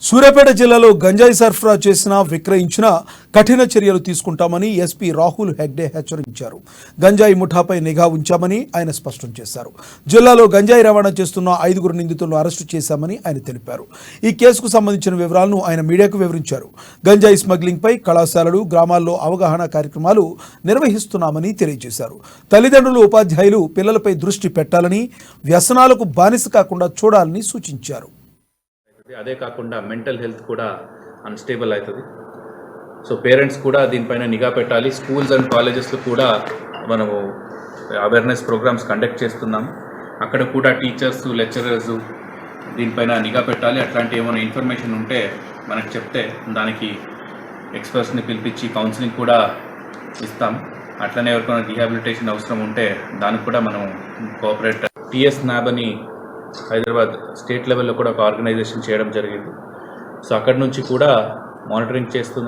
సూర్యాపేట జిల్లాలో గంజాయి సరఫరా చేసిన విక్రయించిన కఠిన చర్యలు తీసుకుంటామని ఎస్పీ రాహుల్ హెగ్డే హెచ్చరించారు. గంజాయి ముఠాపై నిఘా ఉంచామని ఆయన స్పష్టం చేశారు. జిల్లాలో గంజాయి రవాణా చేస్తున్న 5 నిందితులను అరెస్టు చేశామని ఆయన తెలిపారు. ఈ కేసుకు సంబంధించిన వివరాలను ఆయన మీడియాకు వివరించారు. గంజాయి స్మగ్లింగ్పై కళాశాలలు, గ్రామాల్లో అవగాహన కార్యక్రమాలు నిర్వహిస్తున్నామని తెలియజేశారు. తల్లిదండ్రులు, ఉపాధ్యాయులు పిల్లలపై దృష్టి పెట్టాలని, వ్యసనాలకు బానిస కాకుండా చూడాలని సూచించారు. అదే కాకుండా మెంటల్ హెల్త్ కూడా అన్స్టేబుల్ అవుతుంది. సో పేరెంట్స్ కూడా దీనిపైన నిఘా పెట్టాలి. స్కూల్స్ అండ్ కాలేజెస్లో కూడా మనము అవేర్నెస్ ప్రోగ్రామ్స్ కండక్ట్ చేస్తున్నాం. అక్కడ కూడా టీచర్స్, లెక్చరర్స్ దీనిపైన నిఘా పెట్టాలి. అట్లాంటి ఏమైనా ఇన్ఫర్మేషన్ ఉంటే మనకు చెప్తే దానికి ఎక్స్పర్ట్స్ని పిలిపించి కౌన్సిలింగ్ కూడా ఇస్తాం. అట్లనే ఎవరికైనా రీహాబిలిటేషన్ అవసరం ఉంటే దానికి కూడా మనం కోఆపరేట్ టీఎస్ న్యాబ్ అని హైదరాబాద్ స్టేట్ లెవెల్లో కూడా ఒక ఆర్గనైజేషన్ చేయడం జరిగింది. సో అక్కడి నుంచి కూడా మానిటరింగ్ చేస్తున్నాం.